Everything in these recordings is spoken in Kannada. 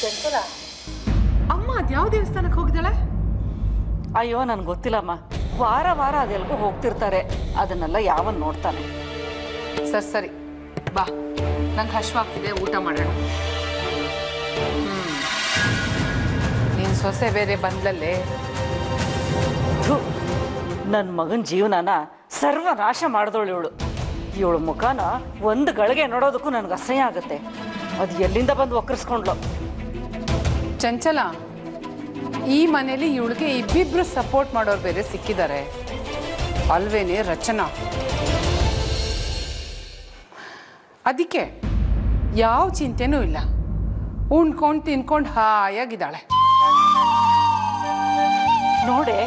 ಚಂಚಲ ಅಮ್ಮ ಅದ್ಯಾವ ದೇವಸ್ಥಾನಕ್ಕೆ ಹೋಗಿದ್ದಾಳೆ? ಅಯ್ಯೋ ನನ್ಗೆ ಗೊತ್ತಿಲ್ಲಮ್ಮ. ವಾರ ವಾರ ಅದೆಲ್ಗೂ ಹೋಗ್ತಿರ್ತಾರೆ, ಅದನ್ನೆಲ್ಲ ಯಾವನ್ ನೋಡ್ತಾನೆ. ಸರಿ ಬಾ, ನಂಗೆ ಹಶ್ವಾಗ್ತಿದೆ, ಊಟ ಮಾಡೋಣ. ನೀನು ಸೊಸೆ ಬೇರೆ ಬಂದ್ಲಲ್ಲೇ. ನನ್ನ ಮಗನ ಜೀವನನ ಸರ್ವನಾಶ ಮಾಡಿದವಳು ಇವಳು. ಇವಳು ಮುಖಾನ ಒಂದು ಗಳಿಗೆ ನೋಡೋದಕ್ಕೂ ನನಗೆ ಅಸಹ್ಯ ಆಗುತ್ತೆ. ಅದು ಎಲ್ಲಿಂದ ಬಂದು ಒಕ್ಕರಿಸ್ಕೊಂಡ್ಲು. ಚಂಚಲ, ಈ ಮನೇಲಿ ಇವಳಿಗೆ ಇಬ್ಬಿಬ್ರು ಸಪೋರ್ಟ್ ಮಾಡೋರು ಬೇರೆ ಸಿಕ್ಕಿದ್ದಾರೆ ಅಲ್ವೇನೆ ರಚನಾ? ಅದಕ್ಕೆ ಯಾವ ಚಿಂತೆನೂ ಇಲ್ಲ, ಉಣ್ಕೊಂಡು ತಿನ್ಕೊಂಡು ಹಾಯಾಗಿದ್ದಾಳೆ. ನೋಡೆ,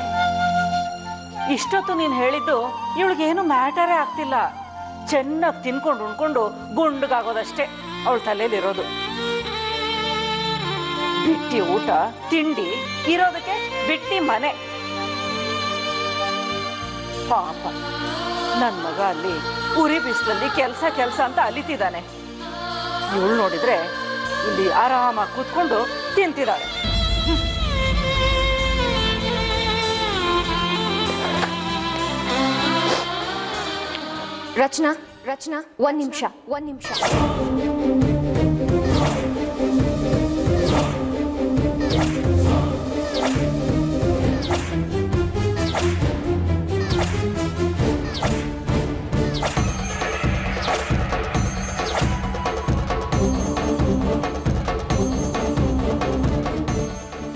ಇಷ್ಟೊತ್ತು ನೀನು ಹೇಳಿದ್ದು ಇವಳಿಗೇನು ಮ್ಯಾಟರೇ ಆಗ್ತಿಲ್ಲ. ಚೆನ್ನಾಗಿ ತಿನ್ಕೊಂಡು ಉಣ್ಕೊಂಡು ಗುಂಡ್ಗಾಗೋದಷ್ಟೇ ಅವಳ ತಲೆಯಲ್ಲಿರೋದು. ಬಿಟ್ಟಿ ಊಟ ತಿಂಡಿ ಇರೋದಕ್ಕೆ ಬಿಟ್ಟಿ ಮನೆ. ಪಾಪ ನನ್ನ ಮಗ ಅಲ್ಲಿ ಉರಿ ಬಿಸಿಲಲ್ಲಿ ಕೆಲಸ ಅಂತ ಅಲಿತಿದ್ದಾನೆ. ಇವಳು ನೋಡಿದ್ರೆ ಇಲ್ಲಿ ಆರಾಮಾಗಿ ಕೂತ್ಕೊಂಡು ತಿಂತಿದ್ದಾಳೆ. ರಚನಾ ಒಂದ್ ನಿಮಿಷ.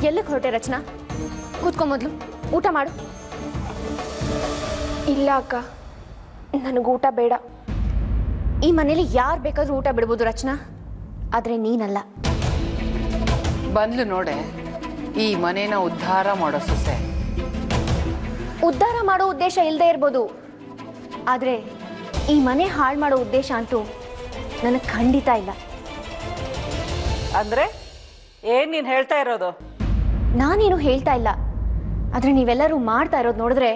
ಎಲ್ಲಿಗೆ ಹೊರಟೆ ರಚನಾ? ಕೂತ್ಕೊ, ಮೊದಲು ಊಟ ಮಾಡು. ಇಲ್ಲ ಅಕ್ಕ, ನನಗೆ ಊಟ ಬೇಡ. ಈ ಮನೇಲಿ ಯಾರು ಬೇಕಾದ್ರೂ ಊಟ ಬಿಡ್ಬೋದು ರಚನಾ, ಆದ್ರೆ ನೀನಲ್ಲ. ಬಂದ್ಲು ನೋಡೆ, ಈ ಮನೇನ ಉದ್ಧಾರ ಮಾಡೋ ಸೊಸೆ. ಉದ್ಧಾರ ಮಾಡೋ ಉದ್ದೇಶ ಇಲ್ಲದೆ ಇರ್ಬೋದು, ಆದ್ರೆ ಈ ಮನೆ ಹಾಳು ಮಾಡೋ ಉದ್ದೇಶ ಅಂತೂ ನನಗೆ ಖಂಡಿತ ಇಲ್ಲ. ಅಂದ್ರೆ ಏನ್ ನೀನ್ ಹೇಳ್ತಾ ಇರೋದು? ನಾನೇನು ಹೇಳ್ತಾ ಇಲ್ಲ, ಆದ್ರೆ ನೀವೆಲ್ಲರೂ ಮಾಡ್ತಾ ಇರೋದು ನೋಡಿದ್ರೆ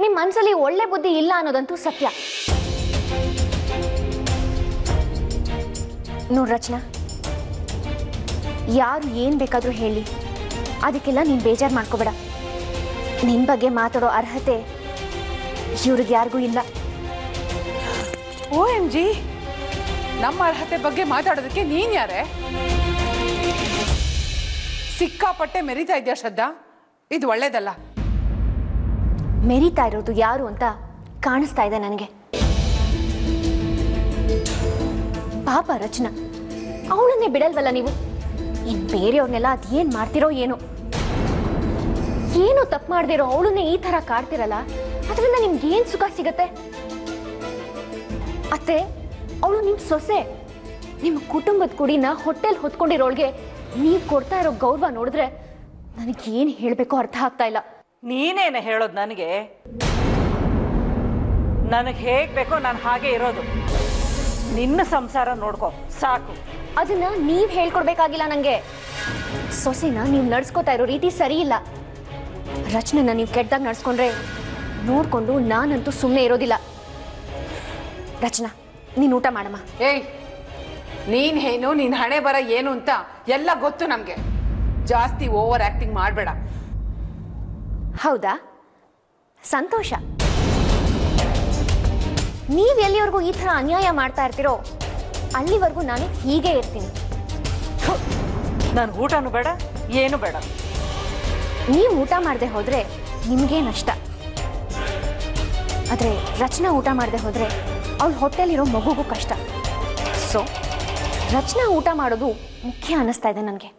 ನಿಮ್ಮ ಮನಸ್ಸಲ್ಲಿ ಒಳ್ಳೆ ಬುದ್ಧಿ ಇಲ್ಲ ಅನ್ನೋದಂತೂ ಸತ್ಯ. ನೋಡ್ ರಚನಾ, ಯಾರು ಏನ್ ಬೇಕಾದ್ರೂ ಹೇಳಿ, ಅದಕ್ಕೆಲ್ಲ ನೀನ್ ಬೇಜಾರು ಮಾಡ್ಕೋಬೇಡ. ನಿನ್ ಬಗ್ಗೆ ಮಾತಾಡೋ ಅರ್ಹತೆ ಇವ್ರಿಗೆ ಯಾರಿಗೂ ಇಲ್ಲ. OMG, ನಮ್ಮ ಅರ್ಹತೆ ಬಗ್ಗೆ ಮಾತಾಡೋದಕ್ಕೆ ನೀನ್ ಯಾರೇ? ಸಿಕ್ಕಾಪಟ್ಟೆ ಮೆರಿತಾ ಇದೆಯಾ ಶ್ರದ್ಧಾ? ಇದು ಒಳ್ಳೇದಲ್ಲ. ಮೆರಿತಾ ಇರೋದು ಯಾರು ಅಂತ ಕಾಣಿಸ್ತಾ ಇದೆ ನನಗೆ. ಪಾಪ ರಚನಾ, ಅವಳನ್ನೇ ಬಿಡಲ್ವಲ್ಲ ನೀವು. ಇನ್ ಬೇರೆಯವ್ರನ್ನೆಲ್ಲ ಅದೇನ್ ಮಾಡ್ತಿರೋ ಏನೋ. ಏನು ತಪ್ಪು ಮಾಡ್ದಿರೋ ಅವಳನ್ನೇ ಈ ತರ ಕಾಡ್ತಿರಲ್ಲ, ಅದರಿಂದ ನಿಮ್ಗೆ ಏನ್ ಸುಖ ಸಿಗತ್ತೆ? ಅತ್ತೆ, ಅವಳು ನಿಮ್ ಸೊಸೆ. ನಿಮ್ಮ ಕುಟುಂಬದ ಕುಡಿನ ಹೊಟ್ಟೆಲ್ ಹೊತ್ಕೊಂಡಿರೋಳ್ಗೆ ನೀವ್ ಕೊಡ್ತಾ ಇರೋ ಗೌರವ ನೋಡಿದ್ರೆ ನನಗೇನ್ ಹೇಳ್ಬೇಕೋ ಅರ್ಥ ಆಗ್ತಾ ಇಲ್ಲ. ನೀನೇನೆ ಹೇಳೋದು ನನಗೆ? ನನಗೆ ಹೇಗ್ ಬೇಕೋ ನಾನು ಹಾಗೆ ಇರೋದು. ನಿನ್ನ ಸಂಸಾರ ನೋಡ್ಕೋ ಸಾಕು. ಅದನ್ನ ನೀವ್ ಹೇಳ್ಕೊಡ್ಬೇಕಾಗಿಲ್ಲ ನಂಗೆ. ಸೊಸೆನ ನೀವ್ ನಡ್ಸ್ಕೊತಾ ಇರೋ ರೀತಿ ಸರಿ ಇಲ್ಲ. ರಚನೆನ ನೀವು ಕೆಟ್ಟದಾಗ ನಡ್ಸ್ಕೊಂಡ್ರೆ ನೋಡ್ಕೊಂಡು ನಾನಂತೂ ಸುಮ್ಮನೆ ಇರೋದಿಲ್ಲ. ರಚನಾ, ನೀನ್ ಊಟ ಮಾಡಮ್ಮ. ಏಯ್, ನೀನ್ ಏನು, ನಿನ್ ಹಣೆ ಬರ ಏನು ಅಂತ ಎಲ್ಲ ಗೊತ್ತು ನಮ್ಗೆ. ಜಾಸ್ತಿ ಓವರ್ ಆಕ್ಟಿಂಗ್ ಮಾಡಬೇಡ. ಹೌದಾ? ಸಂತೋಷ. ನೀವ್ ಎಲ್ಲಿವರೆಗೂ ಈ ತರ ಅನ್ಯಾಯ ಮಾಡ್ತಾ ಇರ್ತೀರೋ ಅಲ್ಲಿವರೆಗೂ ನಾನು ಹೀಗೆ ಇರ್ತೀನಿ. ನನ್ ಊಟನೂ ಬೇಡ, ಏನು ಬೇಡ. ನೀವು ಊಟ ಮಾಡದೆ ಹೋದ್ರೆ ನಿಮ್ಗೆ ನಷ್ಟ, ಆದ್ರೆ ರಚನಾ ಊಟ ಮಾಡದೆ ಹೋದ್ರೆ ಅವಳ ಹೊಟ್ಟೆಲಿರೋ ಮಗುಗೂ ಕಷ್ಟ. ಸೊ ರಚನಾ ಊಟ ಮಾಡೋದು ಮುಖ್ಯ ಅನ್ನಿಸ್ತಾ ಇದೆ ನನಗೆ.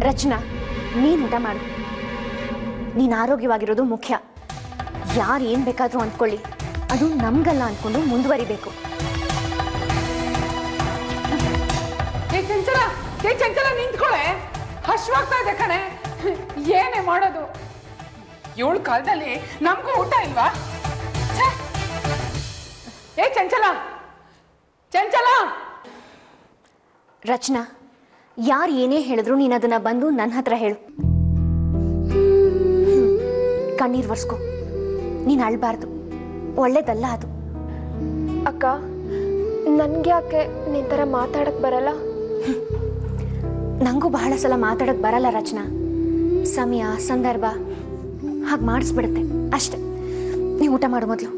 ರಚನಾ, ನೀನ್ ಊಟ ಮಾಡು. ನೀನ್ ಆರೋಗ್ಯವಾಗಿರೋದು ಮುಖ್ಯ. ಯಾರು ಏನ್ ಬೇಕಾದ್ರೂ ಅಂದ್ಕೊಳ್ಳಿ, ಅದು ನಮ್ಗಲ್ಲ ಅಂದ್ಕೊಂಡು ಮುಂದುವರಿಬೇಕು. ಚಂಚಲ ನಿಂತ್ಕೊಳ್ಳೆ, ಹಶ್ವಾಗ್ತಾ ಇದೆ ಕಣೆ. ಏನೇ ಮಾಡೋದು? ಏಳು ಕಾಲದಲ್ಲಿ ನಮಗೂ ಊಟ ಇಲ್ವಾ? ಏ ಚಂಚಲ, ಚಂಚಲ. ರಚನಾ, ಯಾರು ಏನೇ ಹೇಳಿದ್ರು ನೀನು ಅದನ್ನ ಬಂದು ನನ್ನ ಹತ್ರ ಹೇಳು. ಕಣ್ಣೀರ್ ಒರೆಸ್ಕೊ. ನೀನು ಅಳ್ಬಾರ್ದು, ಒಳ್ಳೇದಲ್ಲ ಅದು. ಅಕ್ಕ, ನನ್ಗೆ ಯಾಕೆ ನಿನ್ ಥರ ಮಾತಾಡಕ್ ಬರಲ್ಲ? ನನಗೂ ಬಹಳ ಸಲ ಮಾತಾಡೋಕ್ಕೆ ಬರಲ್ಲ ರಚನಾ. ಸಮಯ ಸಂದರ್ಭ ಹಾಗೆ ಮಾಡಿಸ್ಬಿಡುತ್ತೆ ಅಷ್ಟೆ. ನೀವು ಊಟ ಮಾಡು ಮೊದಲು.